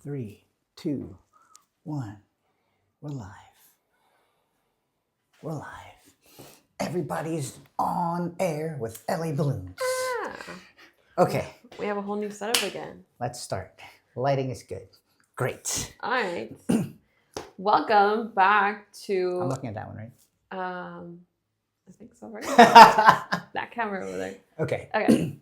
3, 2, 1. We're live. We're live. Everybody's on air with LA Balloons. Ah, Okay, we have a whole new setup again. let's start. Lighting is good. Great. All right. Welcome back to. I'm looking at that one, right? I think so, right? That camera over there. Okay. Okay.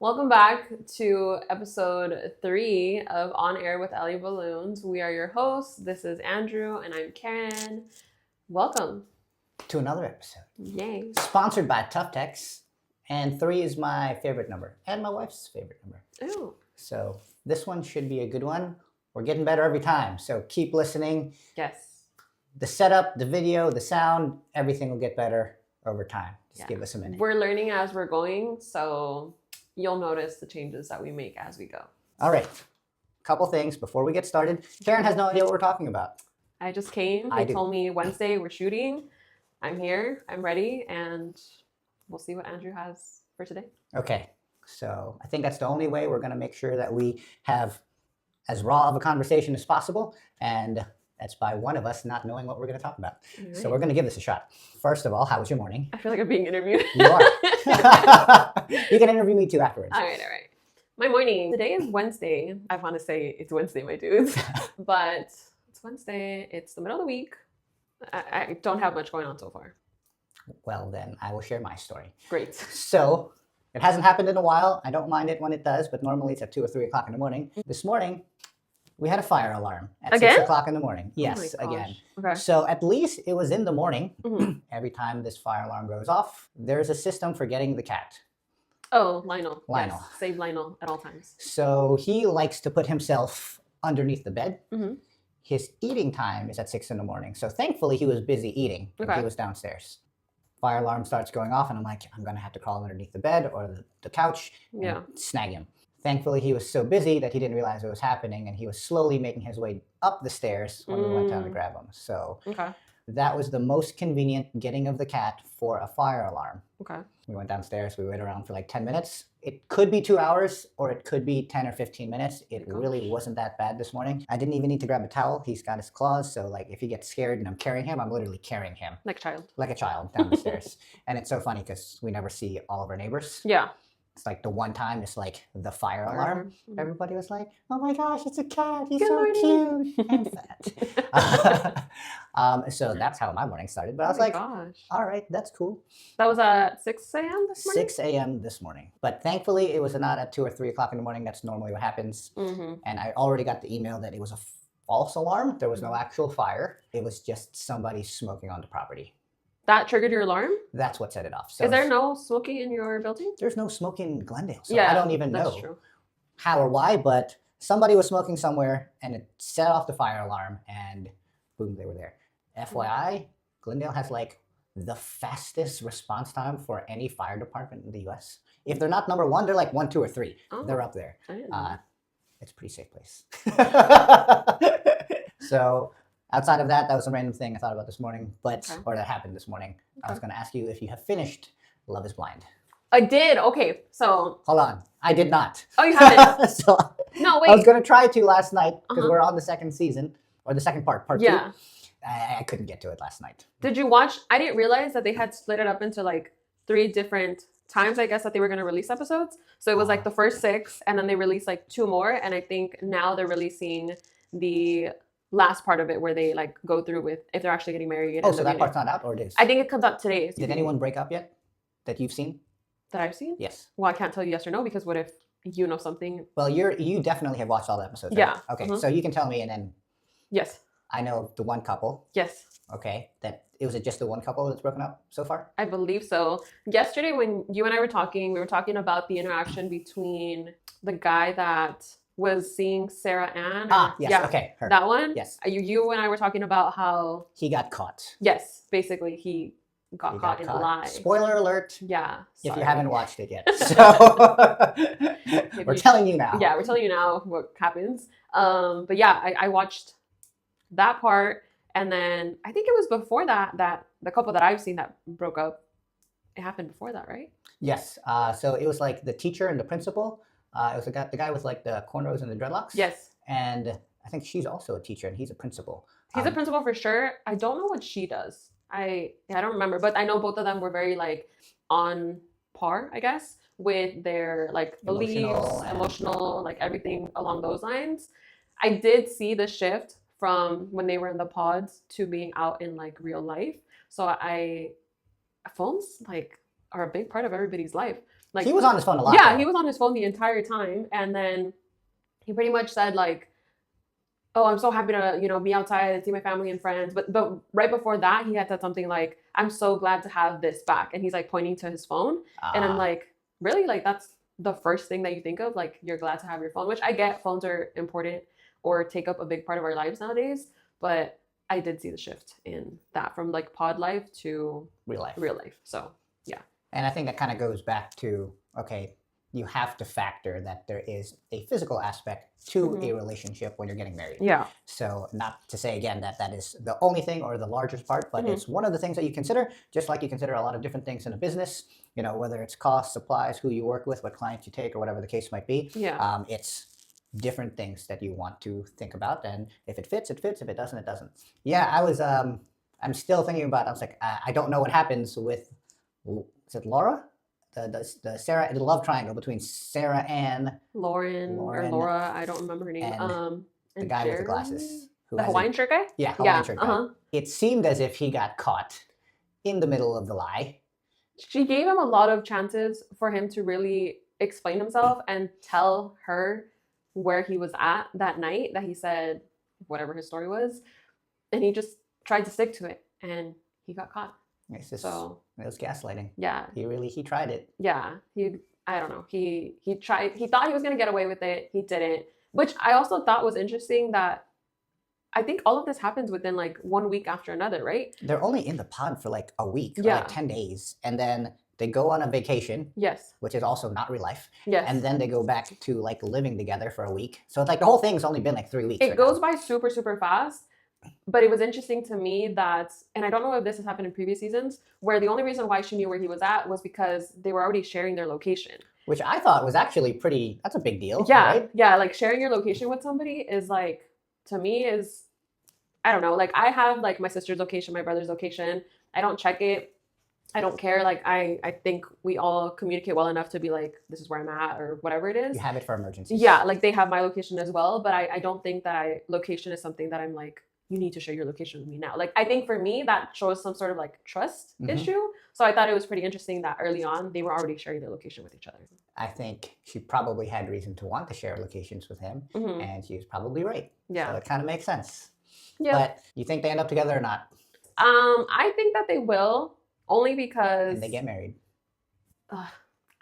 Welcome back to episode 3 of On Air with LA Balloons. We are your hosts. This is Andrew and I'm Karen. Welcome. To another episode. Yay. Sponsored by Tough Techs. And 3 is my favorite number. And my wife's favorite number. Ooh. So this one should be a good one. We're getting better every time. So keep listening. Yes. The setup, the video, the sound, everything will get better over time. Just give us a minute. We're learning as we're going, so you'll notice the changes that we make as we go. All right. Couple things before we get started. Karen has no idea what we're talking about. I just came. I They do. told me Wednesday we're shooting. I'm here. I'm ready, and we'll see what Andrew has for today. Okay. So I think that's the only way we're going to make sure that we have as raw of a conversation as possible. And that's by one of us not knowing what we're going to talk about. All So right. we're going to give this a shot. First of all, how was your morning? I feel like I'm being interviewed. You are. You can interview me too afterwards. All right. My morning. Today is Wednesday. I want to say it's Wednesday, my dudes. But it's Wednesday. It's the middle of the week. I don't have much going on so far. Well, then I will share my story. Great. So it hasn't happened in a while. I don't mind it when it does, but normally it's at 2 or 3 o'clock in the morning. This morning, we had a fire alarm at Again? 6 o'clock in the morning. Oh my Yes, gosh. again. Okay. So at least it was in the morning. Mhm. Every time this fire alarm goes off, there's a system for getting the cat. Oh, Lionel. Lionel. Yes. Save Lionel at all times. So he likes to put himself underneath the bed. Mhm. His eating time is at 6 in the morning. So thankfully he was busy eating when Okay. he was downstairs. Fire alarm starts going off and I'm like, I'm going to have to crawl underneath the bed or the couch and Yeah. snag him. Thankfully, he was so busy that he didn't realize it was happening and he was slowly making his way up the stairs when we went down to grab him. So Okay. that was the most convenient getting of the cat for a fire alarm. Okay. We went downstairs, we waited around for like 10 minutes. It could be 2 hours or it could be 10 or 15 minutes. It Gosh. really wasn't that bad this morning. I didn't even need to grab a towel. He's got his claws. So like if he gets scared and I'm carrying him, I'm literally carrying him Like child. like a child down the stairs. And it's so funny because we never see all of our neighbors. Yeah. It's like the one time it's like the fire alarm. Mhm. Everybody was like, oh my gosh, it's a cat. He's Good so morning." cute and fat. So that's how my morning started. But I was Oh my like, gosh. all right, that's cool. That was at 6 a.m. this morning? 6 a.m. this morning. But thankfully, it was not at 2 or 3 o'clock in the morning. That's normally what happens. Mm-hmm. And I already got the email that it was a false alarm. There was no actual fire. It was just somebody smoking on the property. That triggered your alarm? That's what set it off. So Is there no smoking in your building? there's no smoke in Glendale. So yeah, I don't even that's know true. how or why, but somebody was smoking somewhere and it set off the fire alarm and boom, they were there. FYI, Glendale has like the fastest response time for any fire department in the US. If they're not number 1, they're like 1, 2, or 3. Oh, They're up there. I didn't know. It's a pretty safe place. So outside of that, that was a random thing I thought about this morning, but Okay. or that happened this morning. I was Okay. going to ask you if you have finished Love is Blind. I did. Okay. So, Hold on, I did not. oh, you haven't? So No, I was wait. going to try to last night because Uh-huh. we're on the second season or the second part Yeah. 2. I couldn't get to it last night. Did you watch? I didn't realize that they had split it up into like 3 different times, I guess, that they were going to release episodes. So it was like the first 6, and then they released like 2 more. And I think now they're releasing the last part of it where they like go through with if they're actually getting married. Oh, and so the that meeting. part's not out or it is? I think it comes out today. Did anyone break up yet that you've seen? That I've seen? Yes. Well, I can't tell you yes or no because what if you know something? Well, you definitely have watched all the episodes, right? Yeah. Okay, Mhm. so you can tell me, and then Yes. I know the one couple. Yes. Okay, that it was just the one couple that's broken up so far. I believe so. Yesterday, when you and I were talking, we were talking about the interaction between the guy that was seeing Sarah Ann. Yes. Yeah, Okay, her. that one. Yes. You and I were talking about how, He got caught. yes, basically he got He caught got in caught. a lie. Spoiler alert. Yeah. If you sorry. haven't watched it yet. So we're telling you now. Yeah, we're telling you now what happens. But yeah, I watched that part, and then I think it was before that the couple that I've seen that broke up, it happened before that, right? Yes. So it was like the teacher and the principal. It was the guy with like the cornrows and the dreadlocks. Yes. And I think she's also a teacher and he's a principal. He's a principal for sure. I don't know what she does. I don't remember, but I know both of them were very like on par, I guess, with their like beliefs, emotional, like everything along those lines. I did see the shift from when they were in the pods to being out in like real life. So phones like are a big part of everybody's life. Like he was on his phone a lot. Yeah, though. he was on his phone the entire time, and then he pretty much said like, "Oh, I'm so happy to be outside and see my family and friends." But right before that, he had said something like, "I'm so glad to have this back," and he's like pointing to his phone, and I'm like, really? Like that's the first thing that you think of? Like you're glad to have your phone, which I get phones are important or take up a big part of our lives nowadays, but I did see the shift in that from like pod life to real life. So yeah. And I think that kind of goes back to, okay, you have to factor that there is a physical aspect to a relationship when you're getting married. Yeah. So not to say again that is the only thing or the largest part, but it's one of the things that you consider, just like you consider a lot of different things in a business, whether it's cost, supplies, who you work with, what clients you take, or whatever the case might be. Yeah. It's different things that you want to think about. And if it fits, it fits. If it doesn't, it doesn't. Yeah, I'm still thinking about, I was like, I don't know what happens with, is it Laura? The Sarah, the love triangle between Sarah Ann, Lauren or Laura, I don't remember her name. And the guy with the glasses. The Hawaiian shirt guy? Yeah, Hawaiian shirt guy. It seemed as if he got caught in the middle of the lie. She gave him a lot of chances for him to really explain himself and tell her where he was at that night that he said whatever his story was. And he just tried to stick to it and he got caught. It's just, it was gaslighting. Yeah. He tried it. Yeah. I don't know. He tried, he thought he was going to get away with it. He didn't, which I also thought was interesting that I think all of this happens within like 1 week after another, right? They're only in the pod for like a week, or like 10 days. And then they go on a vacation. Yes. Which is also not real life. Yes. And then they go back to like living together for a week. So it's like the whole thing's only been like 3 weeks. It goes by super, super fast. But it was interesting to me that, and I don't know if this has happened in previous seasons, where the only reason why she knew where he was at was because they were already sharing their location. Which I thought was actually that's a big deal. Yeah. Right? Yeah. Like sharing your location with somebody is like, to me is, I don't know, like I have like my sister's location, my brother's location. I don't check it. I don't care. Like I think we all communicate well enough to be like, this is where I'm at or whatever it is. You have it for emergencies. Yeah. Like they have my location as well. But I don't think that location is something that I'm like, you need to share your location with me now. Like, I think for me, that shows some sort of like trust issue. So I thought it was pretty interesting that early on, they were already sharing their location with each other. I think she probably had reason to want to share locations with him. And she was probably right. Yeah. So it kind of makes sense. Yeah. But you think they end up together or not? I think that they will, only because... And they get married. I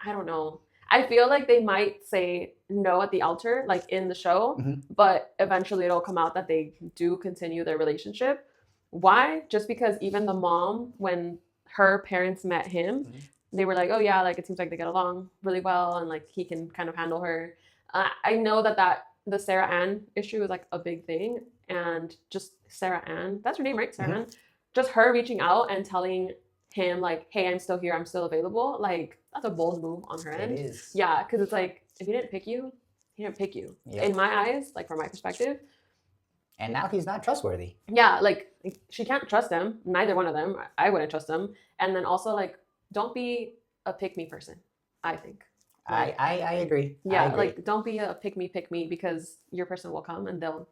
don't know. I feel like they might say no at the altar, like in the show, but eventually it'll come out that they do continue their relationship. Why? Just because even the mom, when her parents met him, they were like, oh yeah, like it seems like they get along really well and like he can kind of handle her. I know that the Sarah Ann issue is like a big thing, and just Sarah Ann, that's her name, right? Sarah Ann. Just her reaching out and telling him like, hey, I'm still here, I'm still available. Like, that's a bold move on her end. It is. Yeah, because it's like, if he didn't pick you, he didn't pick you. Yep. In my eyes, like from my perspective. And now he's not trustworthy. Yeah, like she can't trust him. Neither one of them. I wouldn't trust him. And then also like, don't be a pick me person, I think. Like, I agree. Yeah, I agree. like don't be a pick me because your person will come and they'll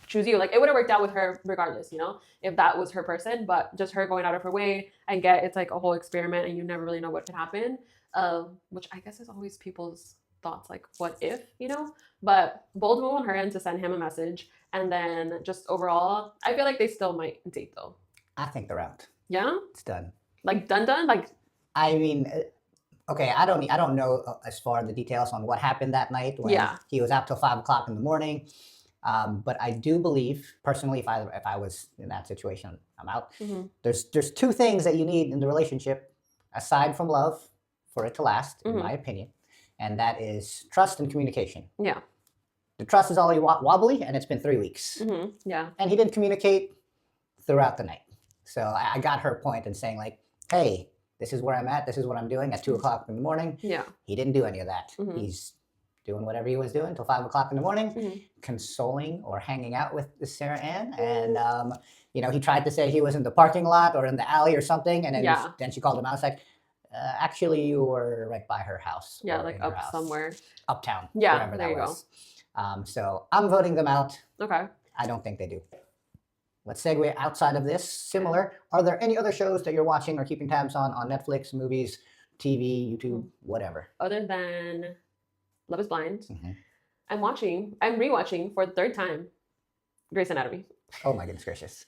choose you. Like it would have worked out with her regardless, if that was her person, but just her going out of her way and it's like a whole experiment and you never really know what could happen. Which I guess is always people's thoughts, like what if, but bold move on her end to send him a message. And then just overall, I feel like they still might date though. I think they're out. Yeah? It's done. Like done? Like, I mean, okay, I don't know as far the details on what happened that night when he was out till 5 o'clock in the morning. But I do believe, personally, if I was in that situation, I'm out. Mhm. There's two things that you need in the relationship, aside from love, for it to last, in Mhm. my opinion, and that is trust and communication. Yeah. The trust is already wobbly, and it's been 3 weeks, Yeah. and he didn't communicate throughout the night. So I got her point in saying like, hey, this is where I'm at. This is what I'm doing at 2 o'clock in the morning. Yeah. He didn't do any of that. Mhm. He's doing whatever he was doing till 5 o'clock in the morning, Mhm. consoling or hanging out with Sarah Ann. And, he tried to say he was in the parking lot or in the alley or something. And then, Yeah. then she called him out. It's like, actually, you were right by her house. Yeah, or like in her up house. somewhere. Uptown. Yeah, Wherever there that you go. was. So I'm voting them out. Okay. I don't think they do. Let's segue outside of this. Similar, are there any other shows that you're watching or keeping tabs on Netflix, movies, TV, YouTube, whatever? Other than Love is Blind, Mhm. I'm rewatching for the third time Grey's Anatomy. Oh my goodness gracious.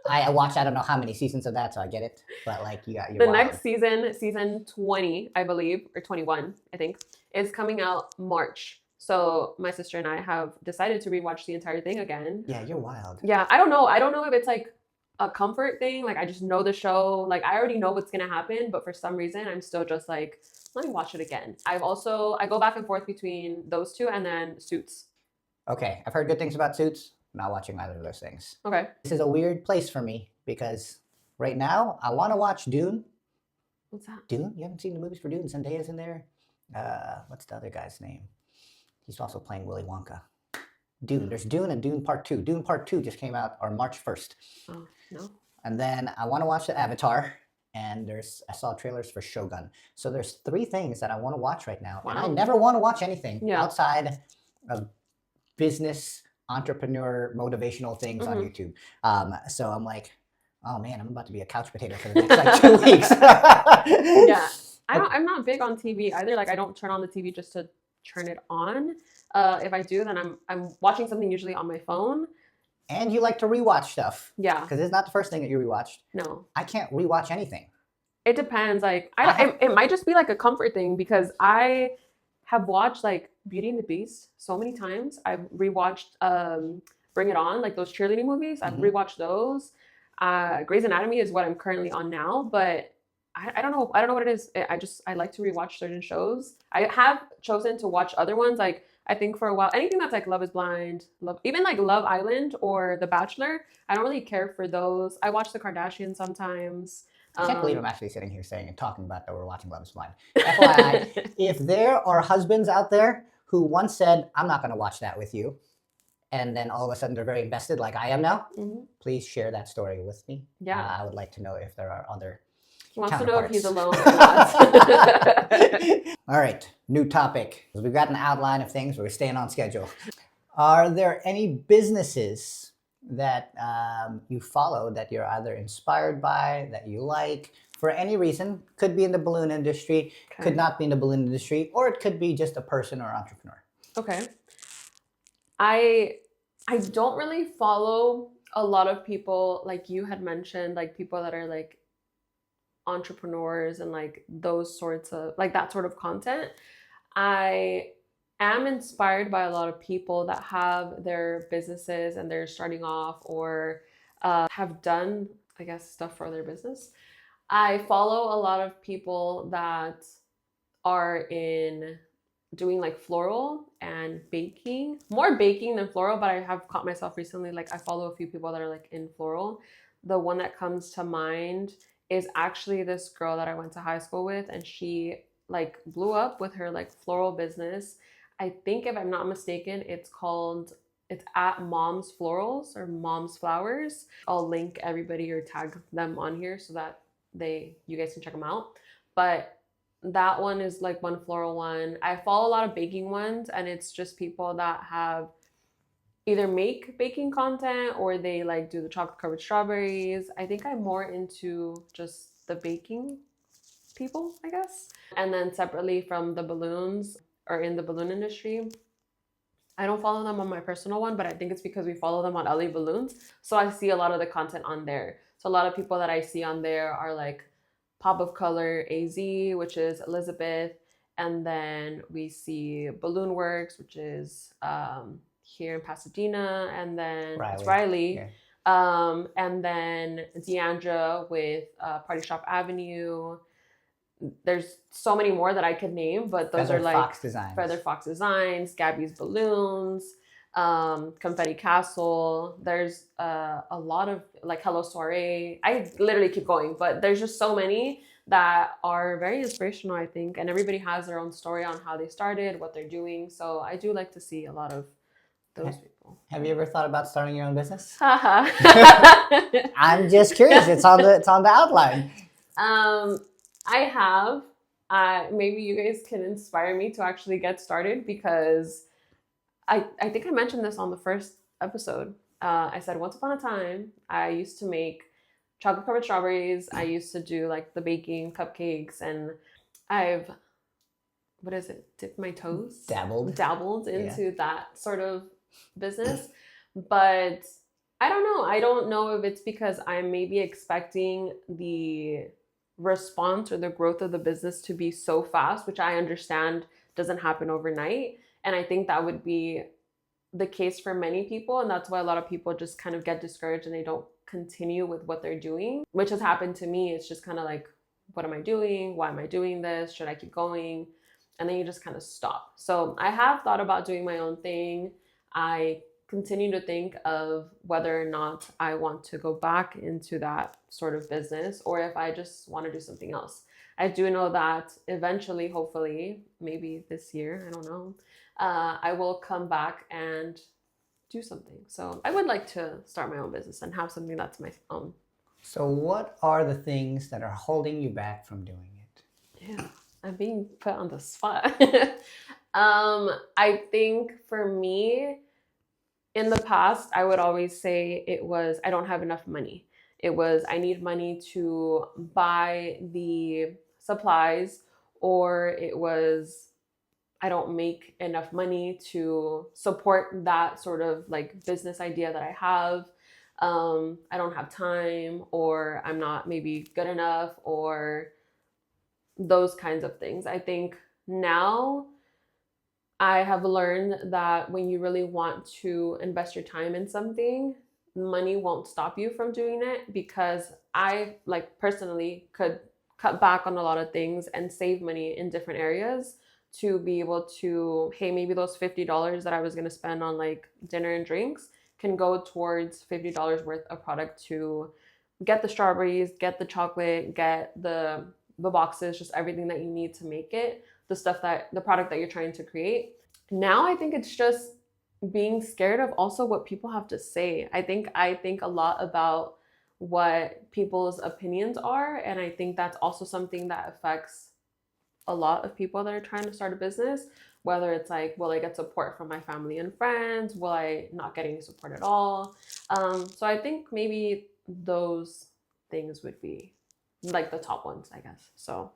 I watched I don't know how many seasons of that, so I get it. But like you're The wild. next season, season 20, I believe, or 21, I think, is coming out March. So my sister and I have decided to rewatch the entire thing again. Yeah, you're wild. Yeah, I don't know. I don't know if it's like a comfort thing. Like I just know the show. Like I already know what's gonna happen, but for some reason I'm still just like, let me watch it again. I go back and forth between those two and then Suits. Okay, I've heard good things about Suits. Not watching either of those things. Okay. This is a weird place for me because right now I want to watch Dune. What's that? Dune? You haven't seen the movies for Dune? Zendaya's in there. What's the other guy's name? He's also playing Willy Wonka. Dune. There's Dune and Dune Part 2. Dune Part 2 just came out on March 1st. Oh, no. And then I want to watch the Avatar. And I saw trailers for Shogun. So there's 3 things that I want to watch right now. And I Wow. never want to watch anything Yeah. outside of business, entrepreneur, motivational things on YouTube. So I'm like, oh man, I'm about to be a couch potato for the next like 2 weeks. Yeah. I'm not big on TV either. Like I don't turn on the TV just to turn it on. If I do, then I'm watching something usually on my phone. And you like to rewatch stuff. Yeah. Because it's not the first thing that you rewatched. No. I can't rewatch anything. It depends. Like it might just be like a comfort thing because I have watched like Beauty and the Beast so many times. I've rewatched Bring It On, like those cheerleading movies. I've rewatched those. Grey's Anatomy is what I'm currently on now, but I don't know. I don't know what it is. I like to rewatch certain shows. I have chosen to watch other ones. Like I think for a while, anything that's like Love is Blind, even like Love Island or The Bachelor, I don't really care for those. I watch The Kardashians sometimes. I can't believe I'm actually sitting here saying and talking about that we're watching Love is Blind. FYI, if there are husbands out there who once said, I'm not going to watch that with you, and then all of a sudden they're very invested like I am now, please share that story with me. Yeah. I would like to know if there are other He wants to know if he's alone or not. All right, new topic. We've got an outline of things. We're staying on schedule. Are there any businesses that you follow that you're either inspired by, that you like, for any reason? Could be in the balloon industry, could not be in the balloon industry, or it could be just a person or entrepreneur. Okay. I don't really follow a lot of people like you had mentioned, like people that are like entrepreneurs and like those sorts of like that sort of content. I am inspired by a lot of people that have their businesses and they're starting off or have done, I guess, stuff for their business. I follow a lot of people that are in doing like floral and baking, more baking than floral, but I have caught myself recently, like I follow a few people that are like in floral. The one that comes to mind is actually this girl that I went to high school with, and she like blew up with her like floral business. I think if I'm not mistaken, it's at Mom's Florals or Mom's Flowers. I'll link everybody or tag them on here so that you guys can check them out. But that one is like one floral one. I follow a lot of baking ones, and it's just people that have either make baking content or they like do the chocolate covered strawberries. I think I'm more into just the baking people, I guess. And then separately from the balloons or in the balloon industry, I don't follow them on my personal one, but I think it's because we follow them on LA Balloons. So I see a lot of the content on there. So a lot of people that I see on there are like Pop of Color AZ, which is Elizabeth. And then we see Balloon Works, which is here in Pasadena, and then it's Riley. Riley. Yeah. And then Deandra with Party Shop Avenue. There's so many more that I could name, but those Feather are like Fox Designs. Feather Fox Designs, Gabby's Balloons, Confetti Castle. There's a lot of like Hello Soiree. I literally keep going, but there's just so many that are very inspirational, I think, and everybody has their own story on how they started, what they're doing. So I do like to see a lot of those people. Have you ever thought about starting your own business? Haha. I'm just curious. It's on the outline. I have. Maybe you guys can inspire me to actually get started, because I think I mentioned this on the first episode. I said once upon a time I used to make chocolate covered strawberries. I used to do like the baking, cupcakes, and I've dipped my toes, dabbled into that sort of business. But I don't know. I don't know if it's because I'm maybe expecting the response or the growth of the business to be so fast, which I understand doesn't happen overnight. And I think that would be the case for many people. And that's why a lot of people just kind of get discouraged and they don't continue with what they're doing, which has happened to me. It's just kind of like, what am I doing? Why am I doing this? Should I keep going? And then you just kind of stop. So I have thought about doing my own thing. I continue to think of whether or not I want to go back into that sort of business, or if I just want to do something else. I do know that eventually, hopefully, maybe this year, I don't know, I will come back and do something. So I would like to start my own business and have something that's my own. So what are the things that are holding you back from doing it? Yeah, I'm being put on the spot. I think for me, in the past, I would always say it was, I don't have enough money. It was, I need money to buy the supplies, or it was, I don't make enough money to support that sort of like business idea that I have. I don't have time, or I'm not maybe good enough, or those kinds of things. I think now I have learned that when you really want to invest your time in something, money won't stop you from doing it, because I like personally could cut back on a lot of things and save money in different areas to be able to, hey, maybe those $50 that I was going to spend on like dinner and drinks can go towards $50 worth of product to get the strawberries, get the chocolate, get the boxes, just everything that you need to make it, the product that you're trying to create. Now I think it's just being scared of also what people have to say. I think a lot about what people's opinions are, and I think that's also something that affects a lot of people that are trying to start a business, whether it's like, will I get support from my family and friends? Will I not get any support at all? So I think maybe those things would be like the top ones, I guess. So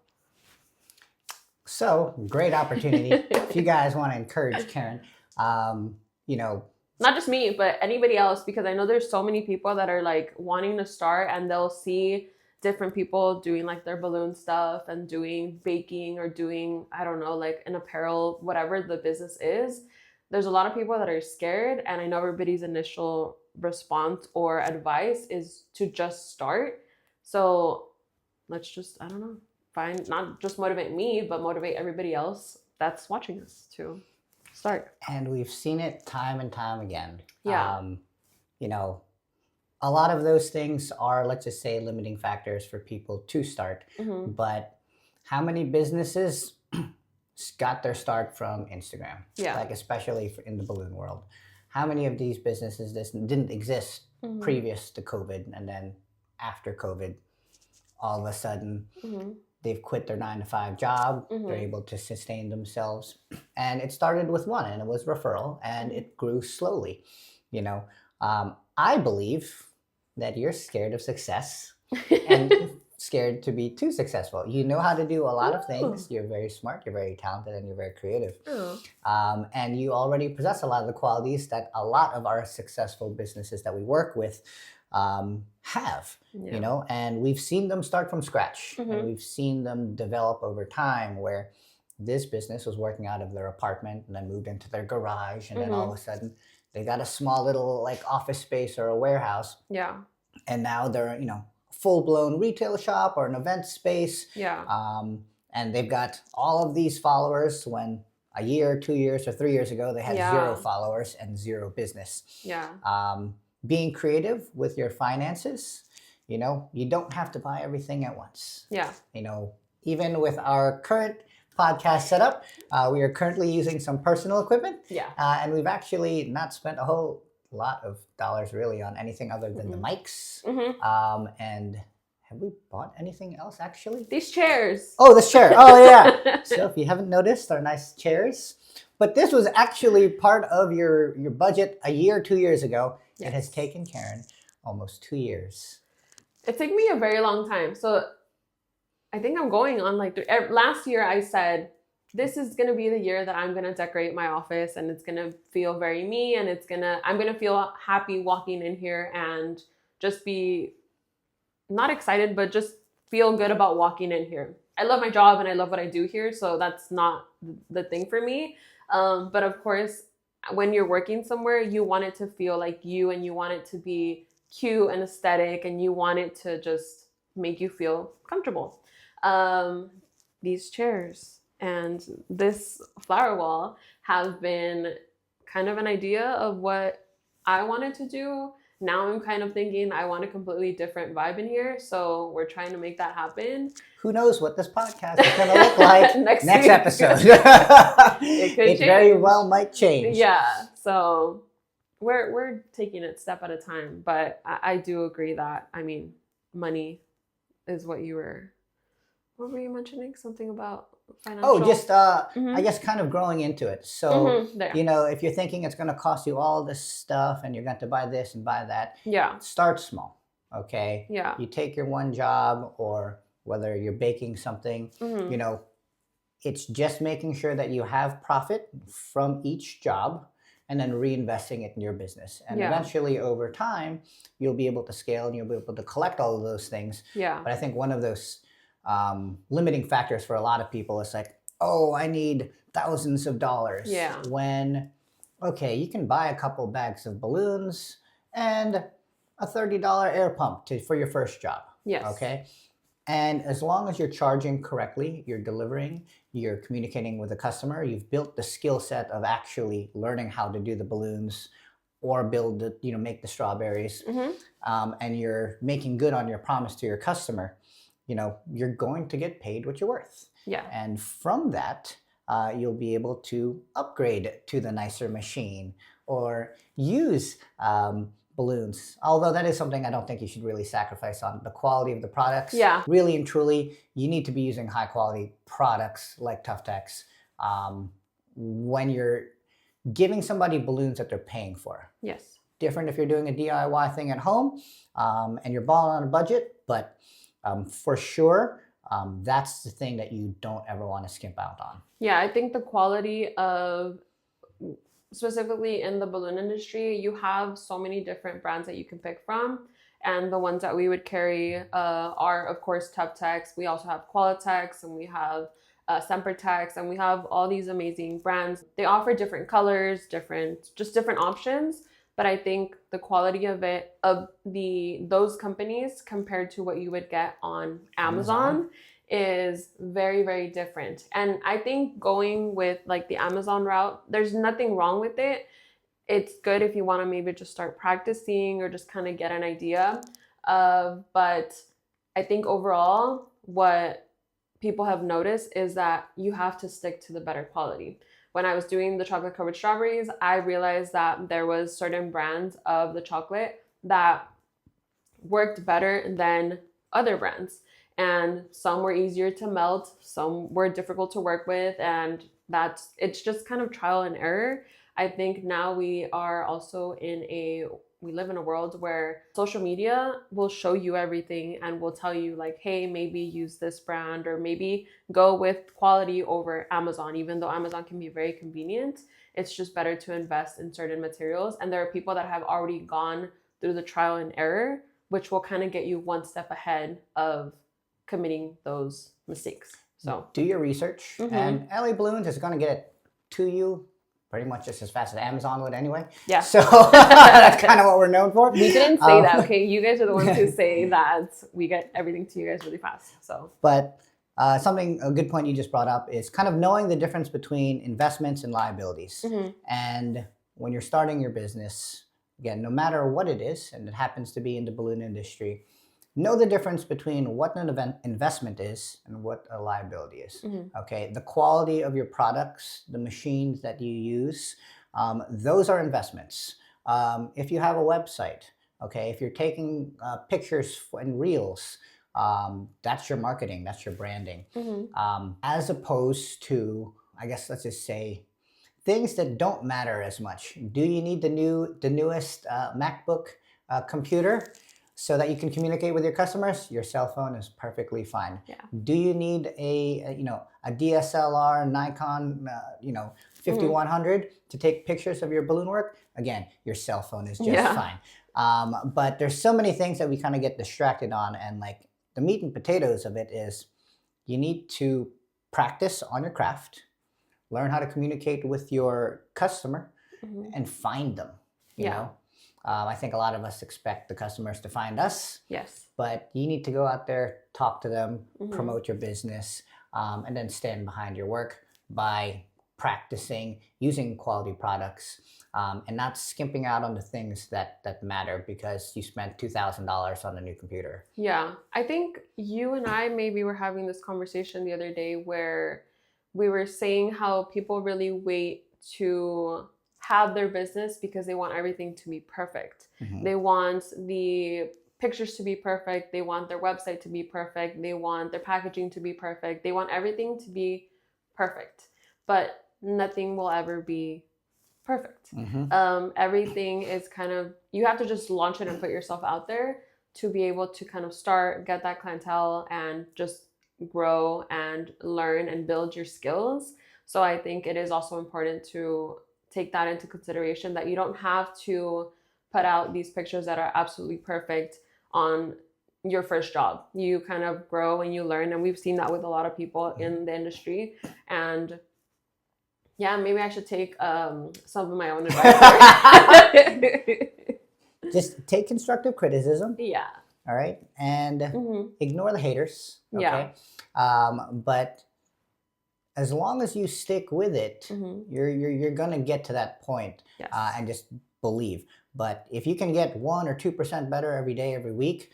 great opportunity. If you guys want to encourage Karen, not just me, but anybody else, because I know there's so many people that are like wanting to start, and they'll see different people doing like their balloon stuff and doing baking or doing, I don't know, like an apparel, whatever the business is. There's a lot of people that are scared, and I know everybody's initial response or advice is to just start. So let's just, I don't know, not just motivate me, but motivate everybody else that's watching us to start. And we've seen it time and time again. Yeah. A lot of those things are, let's just say, limiting factors for people to start. Mm-hmm. But how many businesses got their start from Instagram? Yeah. Like, especially in the balloon world. How many of these businesses didn't exist Mm-hmm. previous to COVID, and then after COVID, all of a sudden, Mm-hmm. they've quit their 9-to-5 job. Mm-hmm. They're able to sustain themselves. And it started with one, and it was referral, and it grew slowly. I believe that you're scared of success and scared to be too successful. You know how to do a lot of things. You're very smart, you're very talented, and you're very creative. And you already possess a lot of the qualities that a lot of our successful businesses that we work with have. Yeah. And we've seen them start from scratch. Mm-hmm. And we've seen them develop over time, where this business was working out of their apartment and then moved into their garage, and then all of a sudden they got a small little like office space or a warehouse, Yeah. and now they're, full-blown retail shop or an event space. Yeah. And they've got all of these followers when a year, 2 years, or 3 years ago, they had Yeah. 0 followers and 0 business. Yeah. Being creative with your finances, you don't have to buy everything at once. Yeah. Even with our current podcast setup, we are currently using some personal equipment. Yeah. And we've actually not spent a whole lot of dollars really on anything other than the mics. And have we bought anything else actually? These chairs. Oh, this chair. Oh, yeah. So if you haven't noticed, our nice chairs. But this was actually part of your budget a year, 2 years ago. Yes. It has taken Karen almost 2 years. It took me a very long time. So I think I'm going on like last year I said, this is going to be the year that I'm going to decorate my office and it's going to feel very me, and I'm going to feel happy walking in here and just be not excited, but just feel good about walking in here. I love my job and I love what I do here, so that's not the thing for me. But of course, when you're working somewhere, you want it to feel like you, and you want it to be cute and aesthetic, and you want it to just make you feel comfortable. These chairs and this flower wall have been kind of an idea of what I wanted to do. Now I'm kind of thinking I want a completely different vibe in here, so we're trying to make that happen. Who knows what this podcast is going to look like next episode? It very well might change. Yeah, so we're taking it step at a time, but I do agree that, I mean, money is what were you mentioning? Something about financial? Oh, just, I guess kind of growing into it. So, if you're thinking it's going to cost you all this stuff and you're going to buy this and buy that, start small, okay? Yeah. You take your one job, or whether you're baking something, it's just making sure that you have profit from each job and then reinvesting it in your business. And eventually over time, you'll be able to scale and you'll be able to collect all of those things. Yeah. But I think one of those limiting factors for a lot of people is like, oh, I need thousands of dollars. Yeah. When, okay, you can buy a couple bags of balloons and a $30 air pump for your first job. Yes. Okay. And as long as you're charging correctly, you're delivering, you're communicating with the customer, you've built the skill set of actually learning how to do the balloons or build make the strawberries, and you're making good on your promise to your customer, you're going to get paid what you're worth. Yeah. And from that, you'll be able to upgrade to the nicer machine or use balloons. Although that is something I don't think you should really sacrifice on the quality of the products. Yeah. Really and truly, you need to be using high quality products like Tuftex when you're giving somebody balloons that they're paying for. Yes. Different if you're doing a DIY thing at home and you're balling on a budget, but for sure, that's the thing that you don't ever want to skimp out on. Yeah, I think the quality of, specifically in the balloon industry, you have so many different brands that you can pick from. And the ones that we would carry are, of course, Tuftex. We also have Qualitex, and we have Sempertex, and we have all these amazing brands. They offer different colors, different options. But I think the quality of those companies compared to what you would get on Amazon is very, very different. And I think going with like the Amazon route, there's nothing wrong with it. It's good if you want to maybe just start practicing or just kind of get an idea. But I think overall, what people have noticed is that you have to stick to the better quality. When I was doing the chocolate covered strawberries, I realized that there was certain brands of the chocolate that worked better than other brands. And some were easier to melt, some were difficult to work with, and it's just kind of trial and error. I think now we are also we live in a world where social media will show you everything and will tell you like, hey, maybe use this brand, or maybe go with quality over Amazon. Even though Amazon can be very convenient, it's just better to invest in certain materials. And there are people that have already gone through the trial and error, which will kind of get you one step ahead of committing those mistakes. So do your research, and LA Balloons is going to get it to you pretty much just as fast as Amazon would anyway. Yeah. So that's kind of what we're known for. We didn't say that, okay? You guys are the ones who say that we get everything to you guys really fast. So, but a good point you just brought up is kind of knowing the difference between investments and liabilities. And when you're starting your business, again, no matter what it is, and it happens to be in the balloon industry, know the difference between what an investment is and what a liability is. Okay, the quality of your products, the machines that you use, those are investments. If you have a website, okay, if you're taking pictures and reels, that's your marketing, that's your branding. As opposed to, I guess, let's just say, things that don't matter as much. Do you need the newest MacBook computer so that you can communicate with your customers? Your cell phone is perfectly fine. Yeah. Do you need a DSLR Nikon 5100 to take pictures of your balloon work? Again, your cell phone is just fine. But there's so many things that we kind of get distracted on, and like the meat and potatoes of it is you need to practice on your craft, learn how to communicate with your customer, and find them. You know, I think a lot of us expect the customers to find us. Yes. But you need to go out there, talk to them, promote your business, and then stand behind your work by practicing using quality products, and not skimping out on the things that matter because you spent $2,000 on a new computer. Yeah. I think you and I maybe were having this conversation the other day where we were saying how people really wait to have their business because they want everything to be perfect. They want the pictures to be perfect. They want their website to be perfect. They want their packaging to be perfect. They want everything to be perfect, but nothing will ever be perfect. Everything is kind of, you have to just launch it and put yourself out there to be able to kind of start, get that clientele, and just grow and learn and build your skills. So I think it is also important to take that into consideration, that you don't have to put out these pictures that are absolutely perfect on your first job. You kind of grow and you learn, and we've seen that with a lot of people in the industry. And yeah, maybe I should take some of my own advice. Just take constructive criticism. Yeah. All right, and ignore the haters. Okay, but as long as you stick with it, you're gonna get to that point, and just believe. But if you can get 1 or 2% better every day, every week,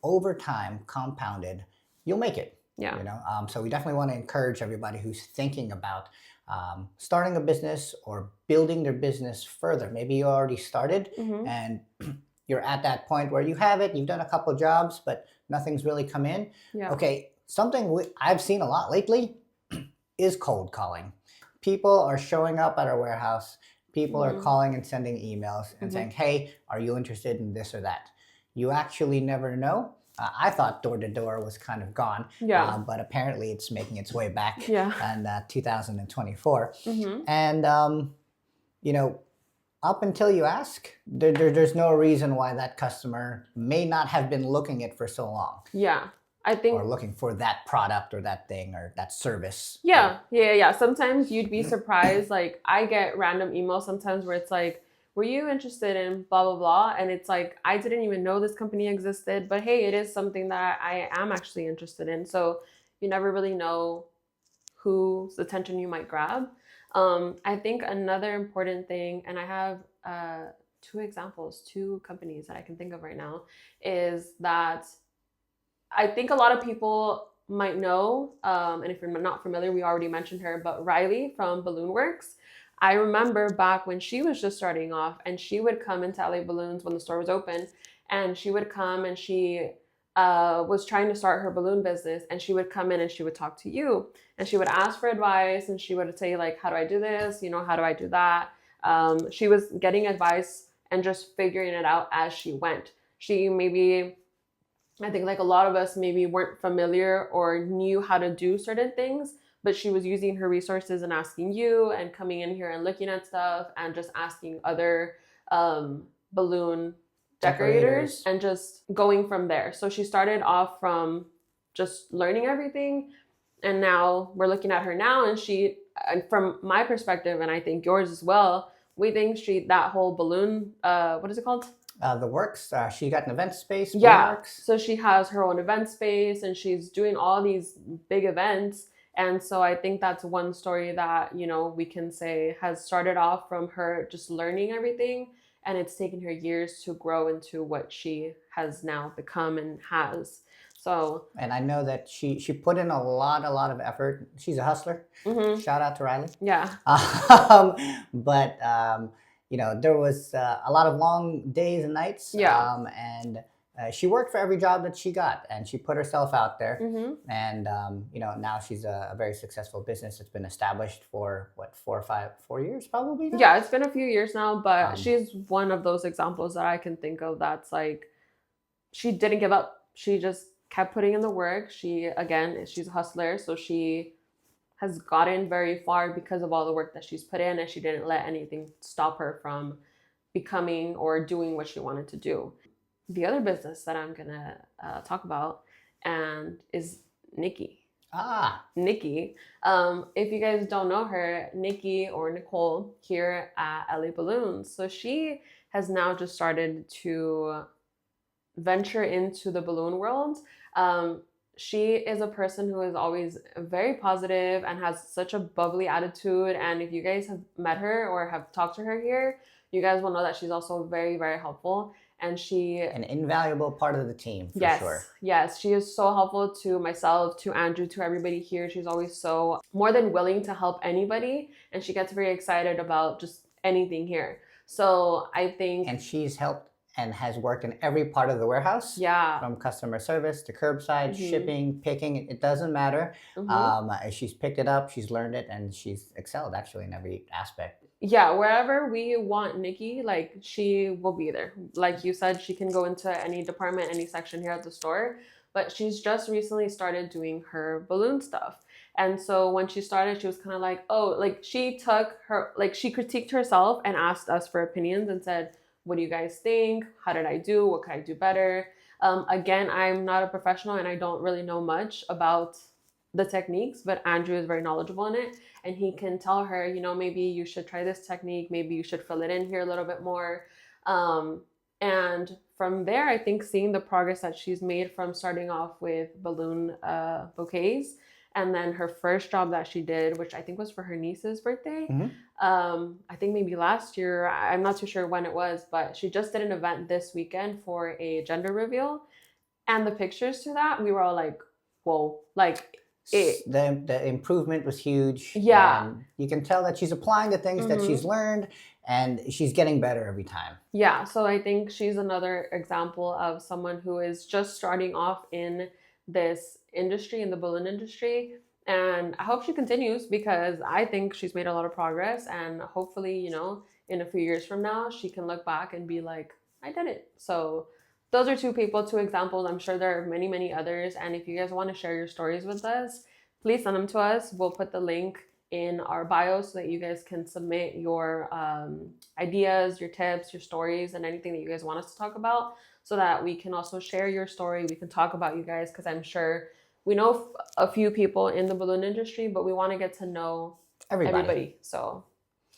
over time, compounded, you'll make it. Yeah. You know, so we definitely want to encourage everybody who's thinking about starting a business or building their business further. Maybe you already started and you're at that point where you have it, you've done a couple of jobs, but nothing's really come in. Okay, something I've seen a lot lately is cold calling. People are showing up at our warehouse. People are calling and sending emails and saying, hey, are you interested in this or that? You actually never know. I thought door-to-door was kind of gone, but apparently it's making its way back in 2024. And, you know, up until you ask, there's no reason why that customer may not have been looking it for so long. Yeah, I think. Or looking for that product or that thing or that service. Yeah. Sometimes you'd be surprised. Like, I get random emails sometimes where it's like, were you interested in blah, blah, blah? And it's like, I didn't even know this company existed, but hey, it is something that I am actually interested in. So you never really know whose attention you might grab. I think another important thing, and I have 2 companies that I can think of right now, is that I think a lot of people might know, and if you're not familiar, we already mentioned her, but Riley from Balloon Works. I remember back when she was just starting off, and she would come into LA Balloons when the store was open, and she would come and she was trying to start her balloon business, and she would come in and she would talk to you, and she would ask for advice, and she would say like, how do I do this? You know, how do I do that? She was getting advice and just figuring it out as she went. She maybe, I think like a lot of us maybe weren't familiar or knew how to do certain things, but she was using her resources and asking you and coming in here and looking at stuff and just asking other balloon decorators and just going from there. So she started off from just learning everything, and now we're looking at her now, and she and from my perspective, and I think yours as well, we think that whole balloon, what is it called? The Works. She got an event space. Balloon Yeah. Works. So she has her own event space and she's doing all these big events. And so I think that's one story that, you know, we can say has started off from her just learning everything. And it's taken her years to grow into what she has now become and has. So, and I know that she put in a lot of effort. She's a hustler. Shout out to Riley. yeah. But you know, there was a lot of long days and nights. Yeah. And she worked for every job that she got, and she put herself out there. And you know, now she's a very successful business that's been established for what 4 years probably now? Yeah, it's been a few years now, but she's one of those examples that I can think of that's like she didn't give up. She just kept putting in the work. She's a hustler, so she has gotten very far because of all the work that she's put in, and she didn't let anything stop her from becoming or doing what she wanted to do. The other business that I'm gonna talk about and is Nikki. Nikki. If you guys don't know her, Nikki or Nicole here at LA Balloons. So she has now just started to venture into the balloon world. She is a person who is always very positive and has such a bubbly attitude. And if you guys have met her or have talked to her here, you guys will know that she's also very, very helpful. And an invaluable part of the team, for sure. Yes, she is so helpful to myself, to Andrew, to everybody here. She's always so more than willing to help anybody. And she gets very excited about just anything here. So I think... And she's helped and has worked in every part of the warehouse. Yeah. From customer service to curbside, shipping, picking, it doesn't matter. She's picked it up, she's learned it, and she's excelled actually in every aspect. Yeah, wherever we want Nikki, like she will be there. Like you said, she can go into any department, any section here at the store, but she's just recently started doing her balloon stuff. And so when she started, she was kind of like, oh, like she critiqued herself and asked us for opinions and said, what do you guys think? How did I do? What could I do better? Again, I'm not a professional and I don't really know much about the techniques, but Andrew is very knowledgeable in it. And he can tell her, you know, maybe you should try this technique. Maybe you should fill it in here a little bit more. And from there, I think seeing the progress that she's made from starting off with balloon bouquets, and then her first job that she did, which I think was for her niece's birthday. I think maybe last year, I'm not too sure when it was, but she just did an event this weekend for a gender reveal. And the pictures to that, we were all like, whoa, like the improvement was huge. Yeah. And you can tell that she's applying the things that she's learned, and she's getting better every time. Yeah, so I think she's another example of someone who is just starting off in this industry, in the balloon industry. And I hope she continues because I think she's made a lot of progress, and hopefully, you know, in a few years from now, she can look back and be like, I did it. So those are two examples. I'm sure there are many, many others. And if you guys want to share your stories with us, please send them to us. We'll put the link in our bio so that you guys can submit your ideas, your tips, your stories, and anything that you guys want us to talk about, so that we can also share your story. We can talk about you guys, because I'm sure we know a few people in the balloon industry, but we want to get to know everybody. So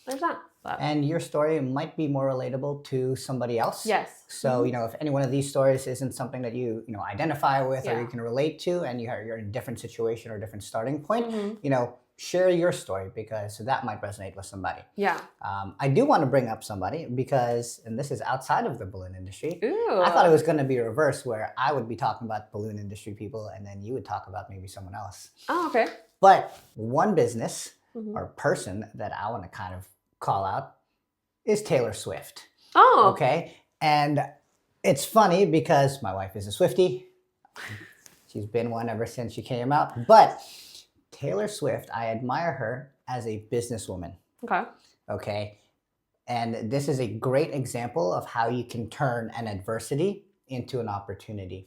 there's that. And your story might be more relatable to somebody else. Yes. So, you know, if any one of these stories isn't something that you identify with or you can relate to, and you're in a different situation or a different starting point, you know, share your story, because that might resonate with somebody. Yeah. I do want to bring up somebody because, and this is outside of the balloon industry. Ooh. I thought it was going to be reverse, where I would be talking about balloon industry people and then you would talk about maybe someone else. Oh, okay. But one business or person that I want to kind of call out is Taylor Swift. Oh. Okay. And it's funny because my wife is a Swiftie. She's been one ever since she came out. But Taylor Swift, I admire her as a businesswoman. Okay. Okay. And this is a great example of how you can turn an adversity into an opportunity.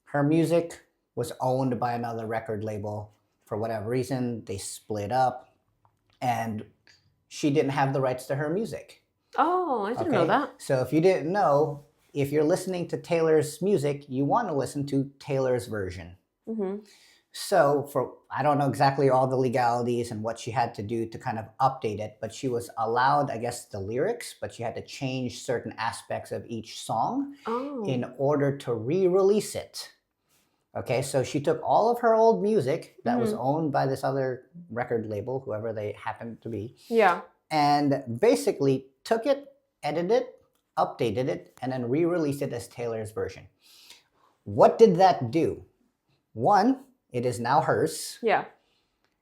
Her music was owned by another record label. For whatever reason, they split up, and she didn't have the rights to her music. Oh, I didn't know that. So if you didn't know, if you're listening to Taylor's music, you want to listen to Taylor's version. So I don't know exactly all the legalities and what she had to do to kind of update it, but she was allowed, I guess, the lyrics, but she had to change certain aspects of each song in Oh. order to re-release it. Okay, so she took all of her old music that was Mhm. owned by this other record label, whoever they happened to be, Yeah. and basically took it, edited it, updated it, and then re-released it as Taylor's version. What did that do? One, it is now hers. Yeah.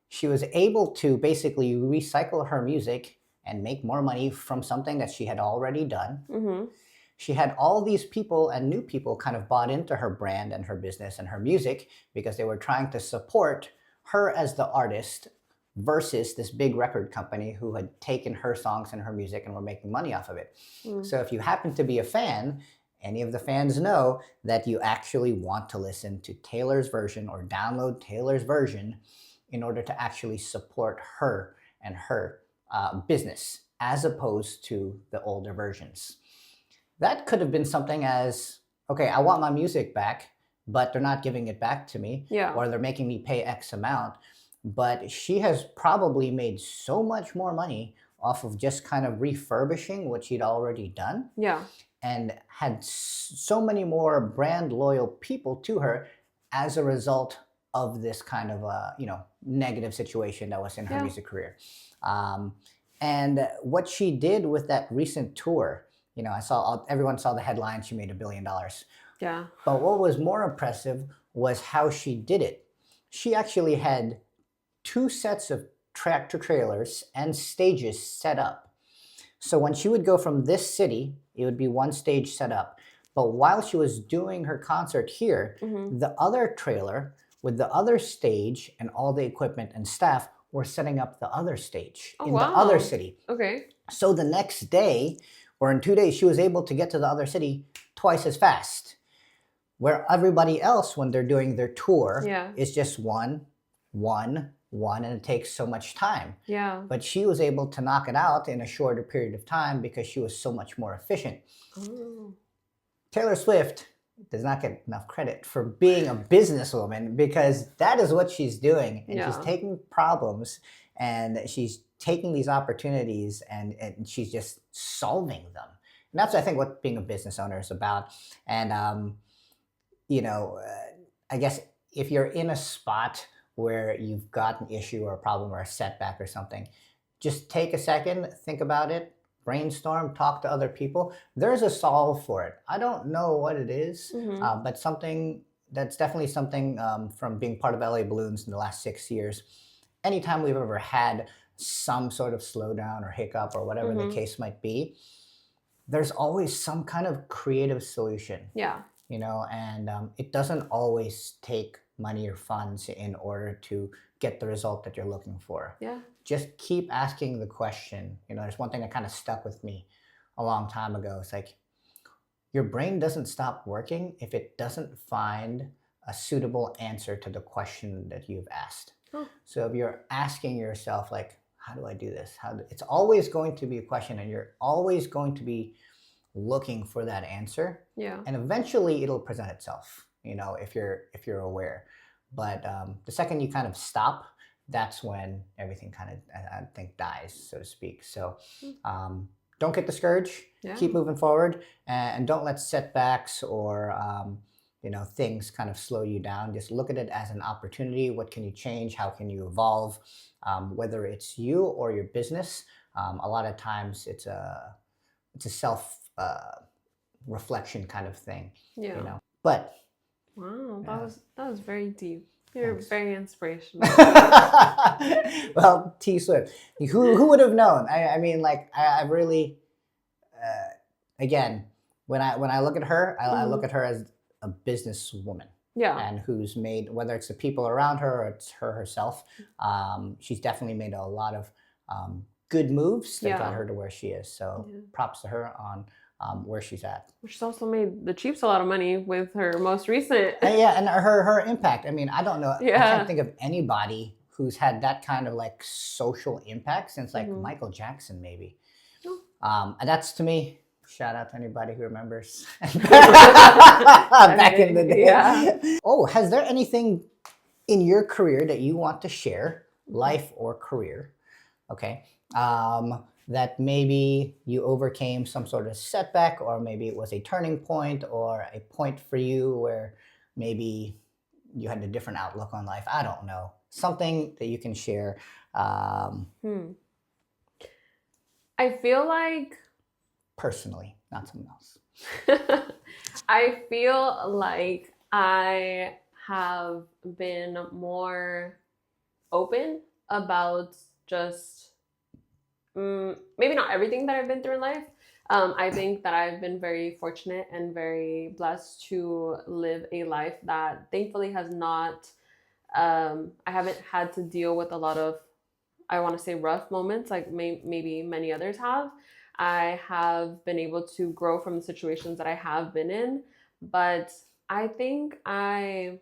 She was able to basically recycle her music and make more money from something that she had already done. Mhm. She had all these people and new people kind of bought into her brand and her business and her music because they were trying to support her as the artist versus this big record company who had taken her songs and her music and were making money off of it. Mm. So if you happen to be a fan, any of the fans know that you actually want to listen to Taylor's version or download Taylor's version in order to actually support her and her business as opposed to the older versions. That could have been something as, okay, I want my music back, but they're not giving it back to me, Yeah. or they're making me pay X amount. But she has probably made so much more money off of just kind of refurbishing what she'd already done Yeah. and had so many more brand loyal people to her as a result of this kind of negative situation that was in her Yeah. music career. And what she did with that recent tour, I saw everyone saw the headline. She made $1 billion. Yeah. But what was more impressive was how she did it. She actually had 2 sets of tractor trailers and stages set up. So when she would go from this city, it would be one stage set up. But while she was doing her concert here, Mhm. the other trailer with the other stage and all the equipment and staff were setting up the other stage Oh, in the other wow. city. Okay. So the next day, or in 2 days, she was able to get to the other city twice as fast. Where everybody else, when they're doing their tour, Yeah. is just one, and it takes so much time. Yeah. But she was able to knock it out in a shorter period of time because she was so much more efficient. Oh. Taylor Swift does not get enough credit for being a businesswoman because that is what she's doing. And she's Yeah. taking problems and she's taking these opportunities and she's just solving them. And that's, I think, what being a business owner is about. And, I guess if you're in a spot where you've got an issue or a problem or a setback or something, just take a second, think about it, brainstorm, talk to other people. There's a solve for it. I don't know what it is, Mhm. but that's definitely something from being part of LA Balloons in the last 6 years. Anytime we've ever had some sort of slowdown or hiccup or whatever the Mhm. case might be, there's always some kind of creative solution, Yeah. and it doesn't always take money or funds in order to get the result that you're looking for. Yeah. Just keep asking the question. There's one thing that kind of stuck with me a long time ago. It's like your brain doesn't stop working if it doesn't find a suitable answer to the question that you've asked. Oh. So if you're asking yourself, like, how do I do this? It's always going to be a question, and you're always going to be looking for that answer, Yeah. and eventually it'll present itself. If you're aware. But the second you kind of stop, that's when everything kind of, I think, dies, so to speak. So don't get discouraged. Yeah. Keep moving forward, and don't let setbacks or things kind of slow you down. Just look at it as an opportunity. What can you change? How can you evolve? Whether it's you or your business, a lot of times it's a self reflection kind of thing. Yeah. But Wow. Yeah. That was very deep. You're Thanks. very inspirational. Well, T Swift, who would have known? I mean, like, I really, again, when I look at her, I look at her as a businesswoman. Yeah. And who's made, whether it's the people around her or it's her herself, she's definitely made a lot of good moves that Yeah. got her to where she is. So Yeah. props to her on where she's at. She's also made the Chiefs a lot of money with her most recent. Yeah, and her impact. I mean, I don't know. I Yeah. can't think of anybody who's had that kind of like social impact since like Mhm. Michael Jackson, maybe. Oh. And that's, to me, shout out to anybody who remembers back in the day. Yeah. Oh, has there anything in your career that you want to share, life or career, okay, that maybe you overcame some sort of setback, or maybe it was a turning point or a point for you where maybe you had a different outlook on life. I don't know. Something that you can share. Hmm. I feel like Personally, not something else. I feel like I have been more open about just maybe not everything that I've been through in life. I think that I've been very fortunate and very blessed to live a life that thankfully has not, I haven't had to deal with a lot of, I want to say, rough moments like maybe many others have. I have been able to grow from the situations that I have been in, but I think I'm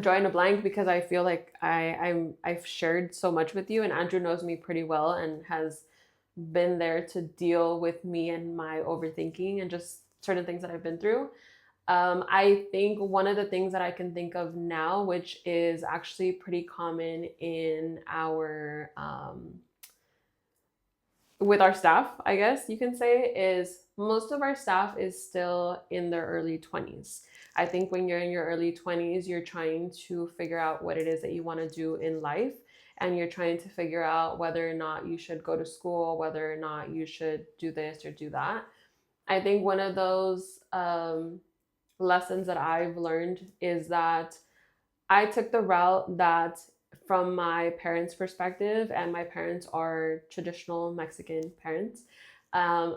drawing a blank because I feel like I've shared so much with you, and Andrew knows me pretty well and has been there to deal with me and my overthinking and just certain things that I've been through. I think one of the things that I can think of now, which is actually pretty common in our with our staff, I guess you can say, is most of our staff is still in their early 20s. I think when you're in your early 20s, you're trying to figure out what it is that you want to do in life. And you're trying to figure out whether or not you should go to school, whether or not you should do this or do that. I think one of those lessons that I've learned is that I took the route that, from my parents' perspective, and my parents are traditional Mexican parents.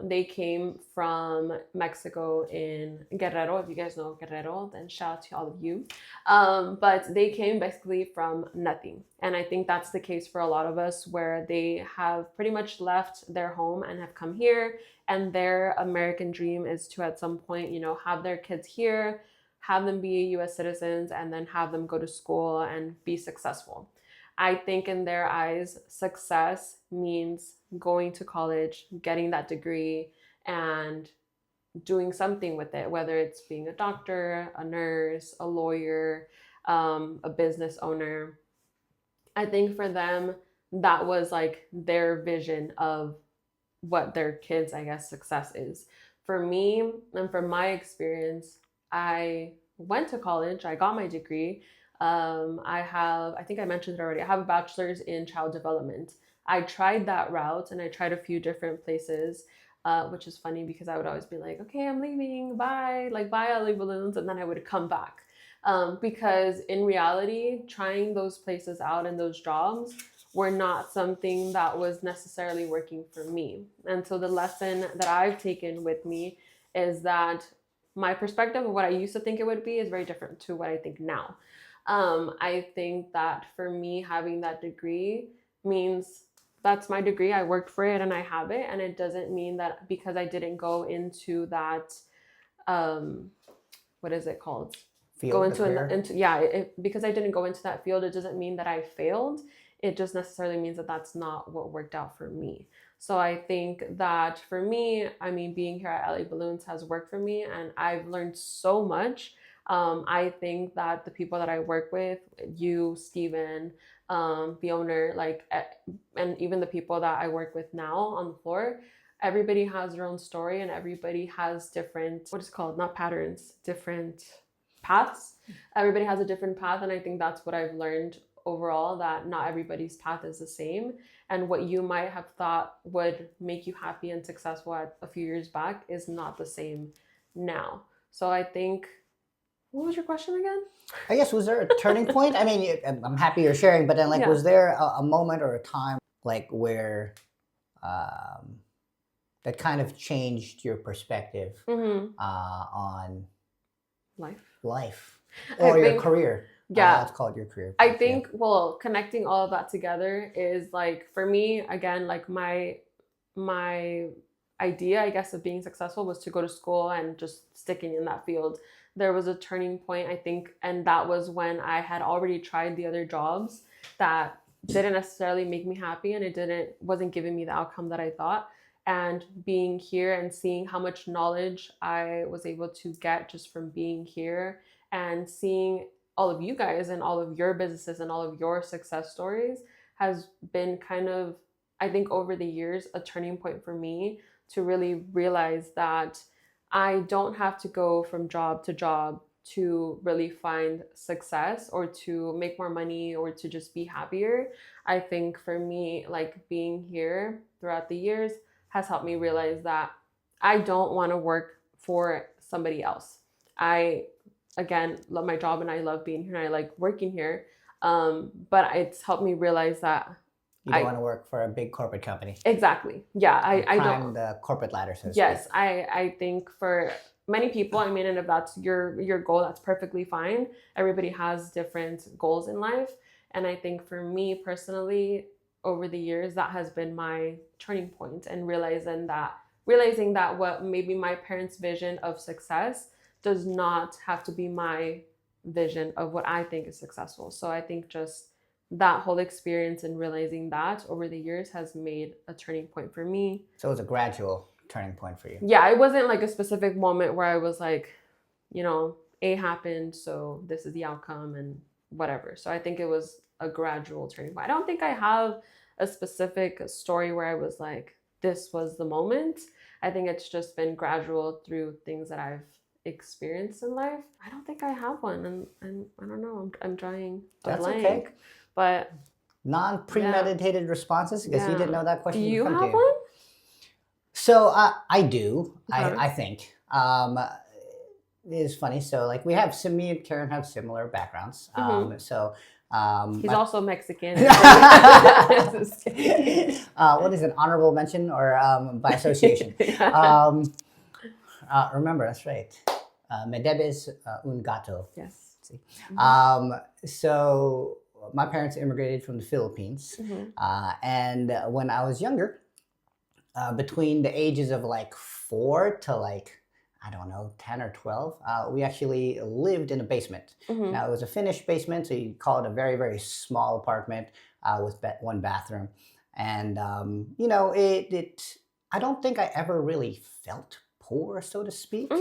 They came from Mexico in Guerrero. If you guys know Guerrero, then shout out to all of you. But they came basically from nothing. And I think that's the case for a lot of us, where they have pretty much left their home and have come here. And their American dream is to, at some point, have their kids here, have them be US citizens, and then have them go to school and be successful. I think in their eyes, success means going to college, getting that degree, and doing something with it, whether it's being a doctor, a nurse, a lawyer, a business owner. I think for them, that was like their vision of what their kids, I guess, success is. For me, and from my experience, I went to college, I got my degree. I think I mentioned it already, I have a bachelor's in child development. I tried that route and I tried a few different places, which is funny because I would always be like, okay, I'm leaving, bye, like bye, I'll leave balloons, and then I would come back. Because in reality, trying those places out and those jobs were not something that was necessarily working for me. And so the lesson that I've taken with me is that my perspective of what I used to think it would be is very different to what I think now. I think that for me, having that degree means that's my degree. I worked for it and I have it. And it doesn't mean that because I didn't go into that, what is it called? Go into because I didn't go into that field, it doesn't mean that I failed. It just necessarily means that that's not what worked out for me. So I think that for me, I mean, being here at LA Balloons has worked for me, and I've learned so much. I think that the people that I work with, you, Steven, the owner, and even the people that I work with now on the floor, everybody has their own story and everybody has different, what is it called? Not patterns, different paths. Everybody has a different path. And I think that's what I've learned overall, that not everybody's path is the same. And what you might have thought would make you happy and successful at a few years back is not the same now. So I think, what was your question again? I guess, was there a turning point? I mean, I'm happy you're sharing, but then was there a moment or a time where that kind of changed your perspective on life or your career? Yeah, let's call it your career. I think, well, connecting all of that together is for me, again, my idea, I guess, of being successful was to go to school and just sticking in that field. There was a turning point, I think, and that was when I had already tried the other jobs that didn't necessarily make me happy, and wasn't giving me the outcome that I thought. And being here and seeing how much knowledge I was able to get just from being here, and seeing all of you guys and all of your businesses and all of your success stories has been kind of, I think over the years, a turning point for me to really realize that I don't have to go from job to job to really find success or to make more money or to just be happier. I think for me, like being here throughout the years has helped me realize that I don't want to work for somebody else. I, again, love my job and I love being here and I like working here. But it's helped me realize that You don't want to work for a big corporate company. exactly. Yeah, I Climb don't. the corporate ladder, so to Yes, speak. I think for many people, I mean, and if that's your goal, that's perfectly fine. Everybody has different goals in life, and I think for me personally, over the years, that has been my turning point, and realizing that what maybe my parents' vision of success does not have to be my vision of what I think is successful. So I think just that whole experience and realizing that over the years has made a turning point for me. So it was a gradual turning point for you. Yeah, it wasn't like a specific moment where I was like, A happened, so this is the outcome and whatever. So I think it was a gradual turning point. I don't think I have a specific story where I was like, this was the moment. I think it's just been gradual through things that I've experienced in life. I don't think I have one, and I don't know. I'm drawing a That's blank. okay. But Non-premeditated responses, because you didn't know that do question would you come to have you. one? So I do. Okay. I think. It is funny. So like me and Karen have similar backgrounds. So He's also Mexican. what is it? Honorable mention or by association? Yeah. Remember, that's right. Me debes un gato. Yes. See? So my parents immigrated from the Philippines, and when I was younger, between the ages of like 4 to like, I don't know, 10 or 12, we actually lived in a basement. Now it was a finished basement, so you call it a very, very small apartment with one bathroom. And, I don't think I ever really felt poor, so to speak.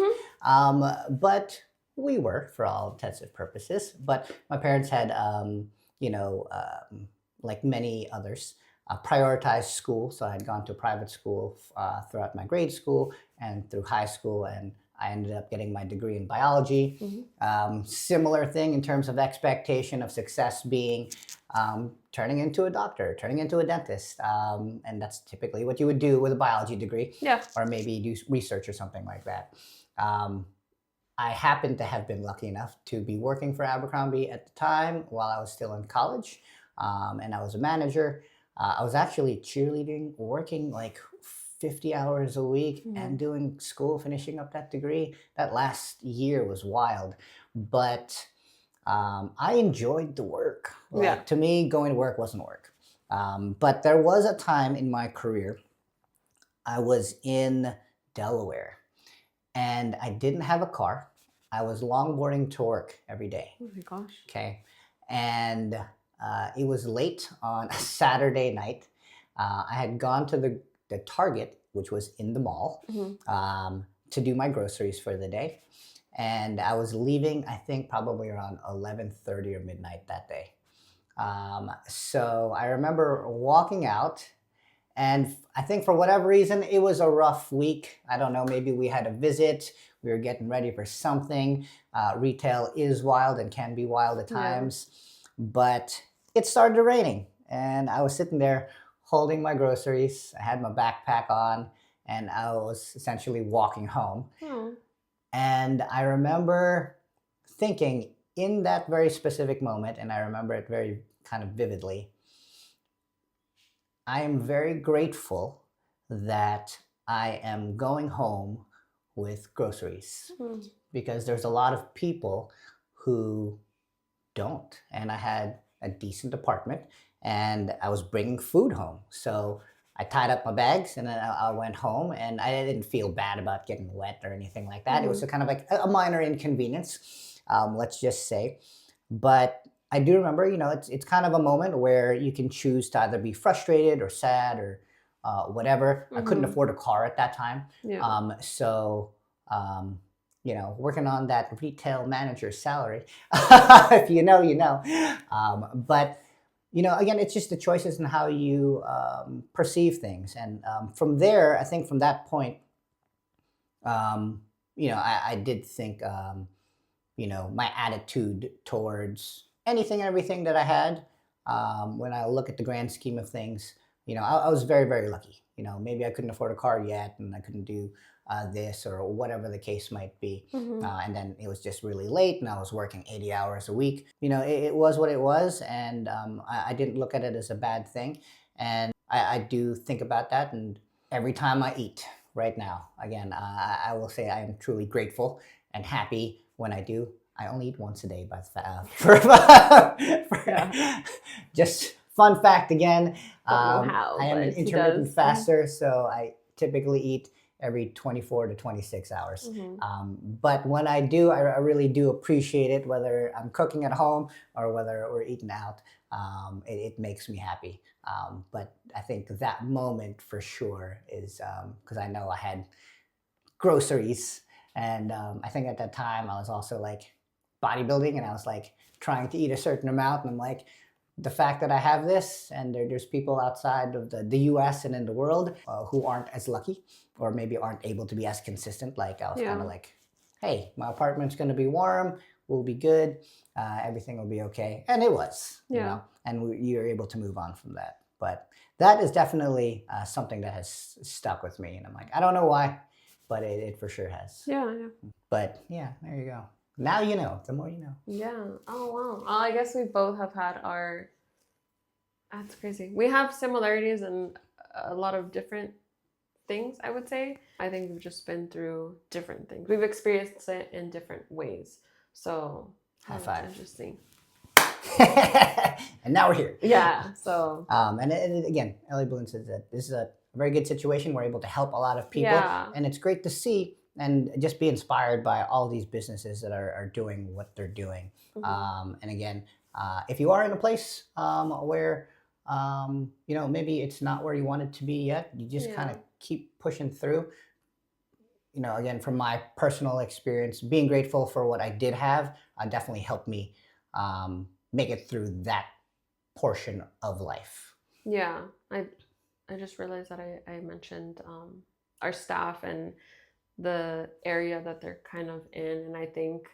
But we were, for all intents and purposes. But my parents had, like many others, prioritized school. So I had gone to private school throughout my grade school and through high school, and I ended up getting my degree in biology. Similar thing in terms of expectation of success being turning into a doctor, turning into a dentist. And that's typically what you would do with a biology degree. Yeah. Or maybe do research or something like that. I happened to have been lucky enough to be working for Abercrombie at the time while I was still in college, and I was a manager. I was actually cheerleading, working like 50 hours a week and doing school, finishing up that degree. That last year was wild, but I enjoyed the work. Like, to me, going to work wasn't work. But there was a time in my career, I was in Delaware, and I didn't have a car. I was longboarding to work every day. Oh my gosh. Okay. And it was late on a Saturday night. I had gone to the Target, which was in the mall, to do my groceries for the day. And I was leaving, I think, probably around 11:30 or midnight that day. So I remember walking out, and I think for whatever reason, it was a rough week. I don't know, maybe we had a visit. We were getting ready for something. Retail is wild and can be wild at times. But it started raining, and I was sitting there holding my groceries. I had my backpack on, and I was essentially walking home. And I remember thinking in that very specific moment, and I remember it very kind of vividly, I am very grateful that I am going home with groceries, because there's a lot of people who don't. And I had a decent apartment, and I was bringing food home. So I tied up my bags, and then I went home, and I didn't feel bad about getting wet or anything like that. It was kind of like a minor inconvenience, let's just say. But I do remember, it's kind of a moment where you can choose to either be frustrated or sad or whatever. I couldn't afford a car at that time. So working on that retail manager salary. If you know, you know. But again, it's just the choices and how you perceive things. And from there, I think from that point, I did think, my attitude towards anything and everything that I had, when I look at the grand scheme of things, I was very, very lucky. Maybe I couldn't afford a car yet and I couldn't do this or whatever the case might be. Mm-hmm. And then it was just really late and I was working 80 hours a week. It was what it was. And I didn't look at it as a bad thing. And I do think about that. And every time I eat right now, again, I will say I am truly grateful and happy when I do. I only eat once a day, but Yeah. just fun fact again. Don't know how, I am an but he intermittent does. faster, so I typically eat every 24 to 26 hours. Mm-hmm. But when I do, I really do appreciate it, whether I'm cooking at home or whether we're eating out. It makes me happy. But I think that moment for sure is because I know I had groceries. And I think at that time I was also like bodybuilding and I was like trying to eat a certain amount. And I'm like, the fact that I have this and there's people outside of the US and in the world who aren't as lucky or maybe aren't able to be as consistent. Like I was kind Yeah. of like, hey, my apartment's going to be warm. We'll be good. Everything will be okay. And it was, Yeah. and you're able to move on from that. But that is definitely something that has stuck with me. And I'm like, I don't know why, but it for sure has. Yeah. Yeah. But yeah, there you go. Now you know. The more you know. Yeah. Oh wow. I guess we both have had our. That's crazy. We have similarities in a lot of different things, I would say. I think we've just been through different things. We've experienced it in different ways. So High five. Interesting. And now we're here. Yeah. So. And again, Ellie Bloom says that this is a very good situation. We're able to help a lot of people, Yeah. and it's great to see and just be inspired by all these businesses that are doing what they're doing. Mm-hmm. And again, if you are in a place where maybe it's not where you want it to be yet, you just kind of keep pushing through. Again, from my personal experience, being grateful for what I did have definitely helped me make it through that portion of life. Yeah, I just realized that I mentioned our staff and the area that they're kind of in, and I think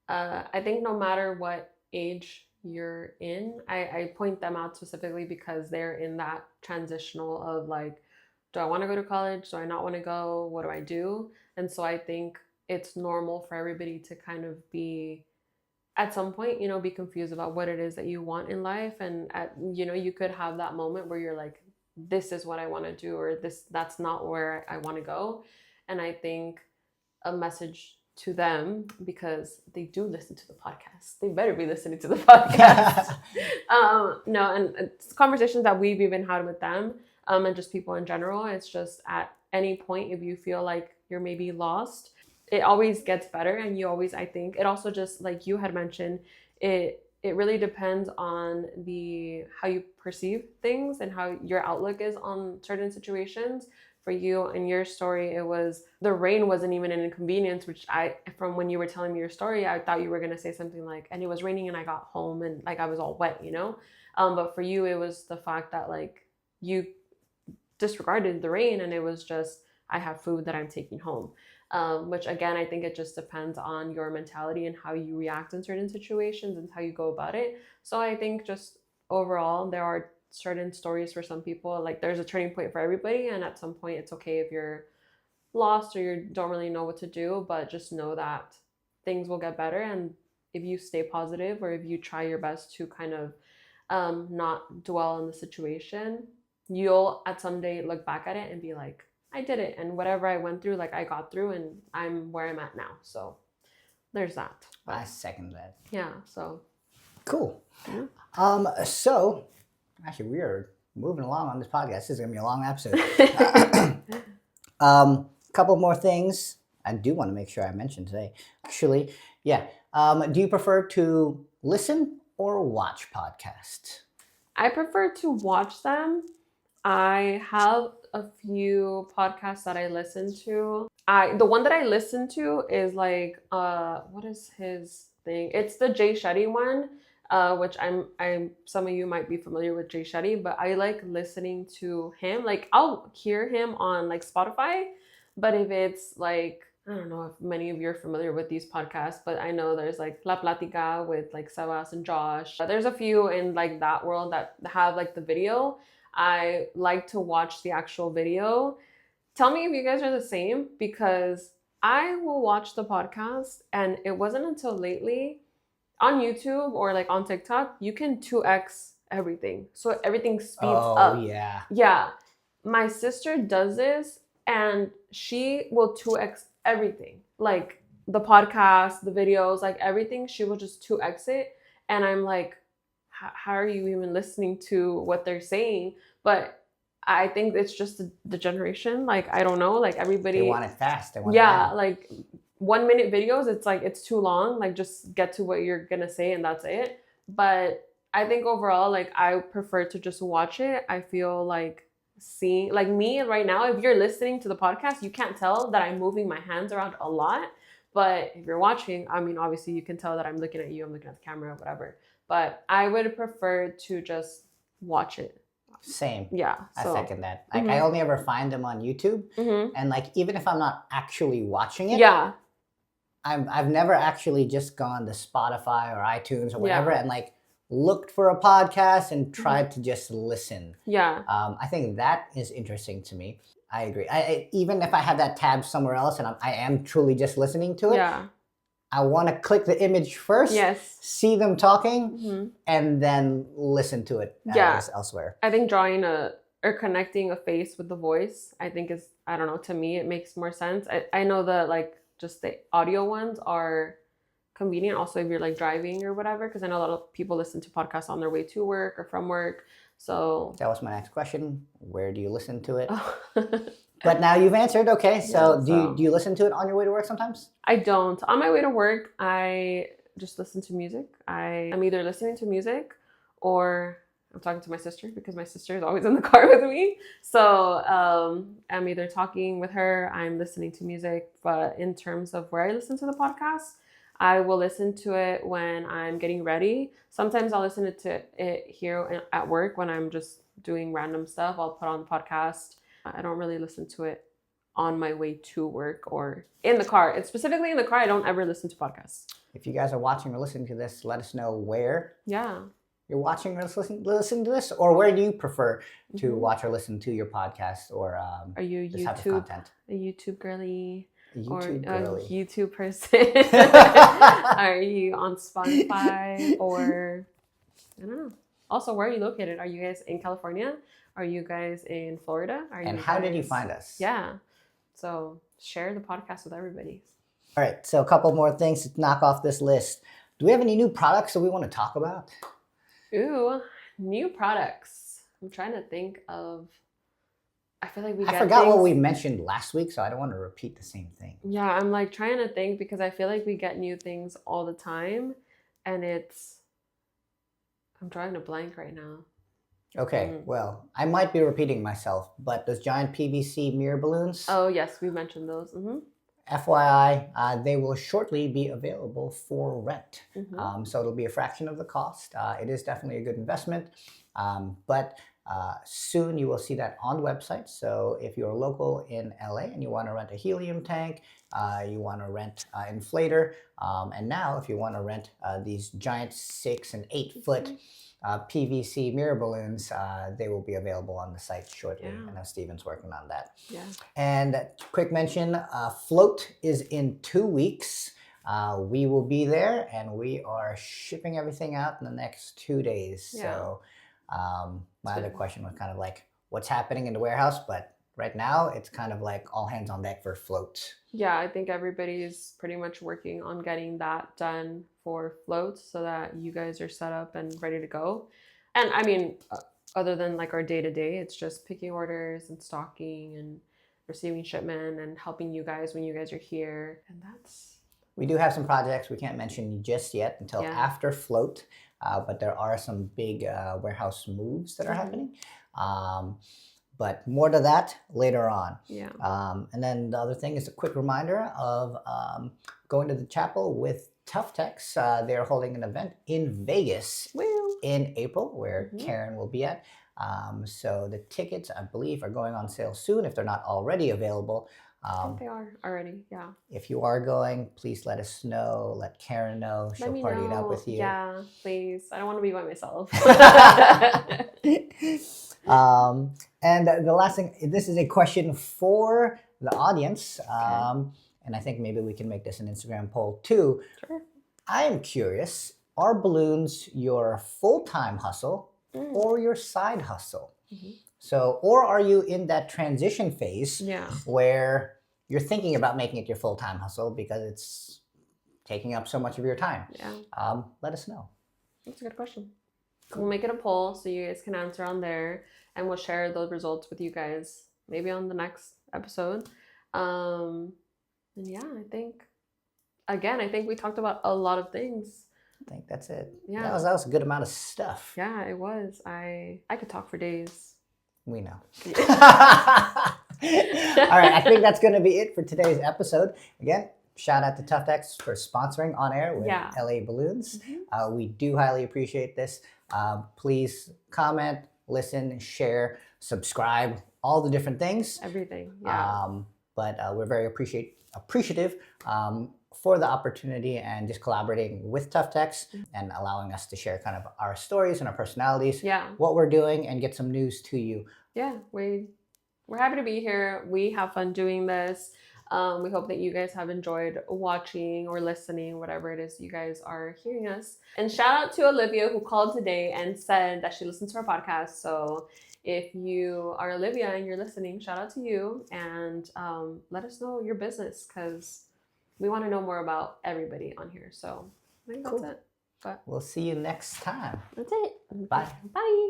no matter what age you're in, I point them out specifically because they're in that transitional of like, do I want to go to college? Do I not want to go? What do I do? And so I think it's normal for everybody to kind of be at some point, be confused about what it is that you want in life. And you could have that moment where you're like, this is what I want to do, or that's not where I want to go. And I think a message to them, because they do listen to the podcast, they better be listening to the podcast. No, and it's conversations that we've even had with them, and just people in general. It's just at any point, if you feel like you're maybe lost, it always gets better. And you always, I think it also, just like you had mentioned, it really depends on how you perceive things and how your outlook is on certain situations. For you, in your story, it was the rain wasn't even an inconvenience, which from when you were telling me your story, I thought you were going to say something like, and it was raining and I got home and like I was all wet, but for you, it was the fact that like you disregarded the rain and it was just, I have food that I'm taking home. Which again, I think it just depends on your mentality and how you react in certain situations and how you go about it. So I think just overall, there are certain stories for some people. Like there's a turning point for everybody, and at some point, it's okay if you're lost or you don't really know what to do. But just know that things will get better, and if you stay positive or if you try your best to kind of not dwell on the situation, you'll at some day look back at it and be like, I did it, and whatever I went through, like I got through, and I'm where I'm at now. So there's that. But, I second that. Yeah. So cool. Yeah. So actually, we are moving along on this podcast. This is gonna be a long episode. Couple more things I do want to make sure I mention today. Actually, yeah. Do you prefer to listen or watch podcasts? I prefer to watch them. I have a few podcasts that I listen to. The one that I listen to is like what is his thing? It's the Jay Shetty one, which I'm some of you might be familiar with Jay Shetty, but I like listening to him. Like I'll hear him on like Spotify, but if it's like I don't know if many of you are familiar with these podcasts, but I know there's like La Platica with like Sebas and Josh. There's a few in like that world that have like the video. I like to watch the actual video. Tell me if you guys are the same because I will watch the podcast and it wasn't until lately on YouTube or like on TikTok, you can 2x everything. So everything speeds up. Yeah. Yeah. My sister does this and she will 2x everything. Like the podcast, the videos, like everything, she will just 2x it. And I'm like, how are you even listening to what they're saying? But I think it's just the generation. Like, I don't know. Like everybody. They want it fast. They want yeah, it now. like 1 minute videos, it's like, it's too long. Like just get to what you're going to say and that's it. But I think overall, like I prefer to just watch it. I feel like seeing, like me right now, if you're listening to the podcast, you can't tell that I'm moving my hands around a lot. But if you're watching, I mean, obviously you can tell that I'm looking at you, I'm looking at the camera, whatever. But I would prefer to just watch it. Same. Yeah. I second that. Like I only ever find them on YouTube. And like even if I'm not actually watching it, yeah, I've never actually just gone to Spotify or iTunes or whatever and like looked for a podcast and tried to just listen. Yeah. I think that is interesting to me. I agree. Even if I have that tab somewhere else and I am truly just listening to it, Yeah. I want to click the image first, Yes. see them talking, and then listen to it elsewhere. I think drawing or connecting a face with the voice, I think is, I don't know, to me, it makes more sense. I know that like just the audio ones are convenient also if you're like driving or whatever, because I know a lot of people listen to podcasts on their way to work or from work. So that was my next question. Where do you listen to it? But now you've answered. Okay, so, do you listen to it on your way to work sometimes? I don't. On my way to work, I just listen to music. I'm either listening to music or I'm talking to my sister because my sister is always in the car with me. So I'm either talking with her, I'm listening to music. But in terms of where I listen to the podcast, I will listen to it when I'm getting ready. Sometimes I'll listen to it here at work when I'm just doing random stuff. I'll put on the podcast. I don't really listen to it on my way to work or in the car. It's specifically in the car. I don't ever listen to podcasts. If you guys are watching or listening to this, let us know where you're watching or listening to this, or where do you prefer to watch or listen to your podcast or are you this type of content? A YouTube girly? YouTube or girly. a YouTube person? Are you on Spotify or I don't know. Also, where are you located? Are you guys in California? Are you guys in Florida? And how did you find us? Yeah. So share the podcast with everybody. All right. So a couple more things to knock off this list. Do we have any new products that we want to talk about? Ooh, new products. I'm trying to think of. I feel like I forgot what we mentioned last week, so I don't want to repeat the same thing. Yeah, I'm like trying to think because I feel like we get new things all the time, and I'm drawing a blank right now. Okay, well, I might be repeating myself, but those giant PVC mirror balloons. Oh yes, we mentioned those. FYI, they will shortly be available for rent. So it'll be a fraction of the cost. It is definitely a good investment, but soon you will see that on the website. So if you're local in LA and you want to rent a helium tank, you want to rent an inflator, and now if you want to rent these giant 6 and 8 foot PVC mirror balloons, they will be available on the site shortly. I know Steven's working on that. Yeah. And quick mention, Float is in 2 weeks. We will be there and we are shipping everything out in the next 2 days. Yeah. So my other question was kind of like, what's happening in the warehouse? But right now it's kind of like all hands on deck for Float. Yeah, I think everybody is pretty much working on getting that done for Float so that you guys are set up and ready to go. And I mean, other than like our day-to-day, it's just picking orders and stocking and receiving shipment and helping you guys when you guys are here. And we do have some projects we can't mention just yet until after Float, but there are some big warehouse moves that are happening. But more to that later on. Yeah. And then the other thing is a quick reminder of going to the chapel with Tough Techs. They're holding an event in Vegas in April where Karen will be at. So the tickets, I believe, are going on sale soon if they're not already available. I think they are already, yeah. If you are going, please let us know. Let Karen know. She'll party it up with you. Yeah, please. I don't want to be by myself. And the last thing, this is a question for the audience. And I think maybe we can make this an Instagram poll too. Sure. I am curious, are balloons your full-time hustle or your side hustle? So, or are you in that transition phase where you're thinking about making it your full-time hustle because it's taking up so much of your time? Yeah. Let us know. That's a good question. We'll make it a poll so you guys can answer on there, and we'll share those results with you guys maybe on the next episode. And yeah, I think we talked about a lot of things. I think that's it. Yeah. That was a good amount of stuff. Yeah, it was. I could talk for days. We know. All right, I think that's going to be it for today's episode. Again, shout out to Tough Techs for sponsoring On Air with LA Balloons. We do highly appreciate this. Please comment, listen, share, subscribe, all the different things. Everything, yeah. But we're very appreciative for the opportunity and just collaborating with Tough Techs and allowing us to share kind of our stories and our personalities, what we're doing, and get some news to you. Yeah, we're happy to be here. We have fun doing this. We hope that you guys have enjoyed watching or listening, whatever it is you guys are hearing us. And shout out to Olivia, who called today and said that she listens to our podcast. So if you are Olivia and you're listening, shout out to you, and let us know your business, because we want to know more about everybody on here. So I think that's it. But we'll see you next time. That's it. Bye. Bye.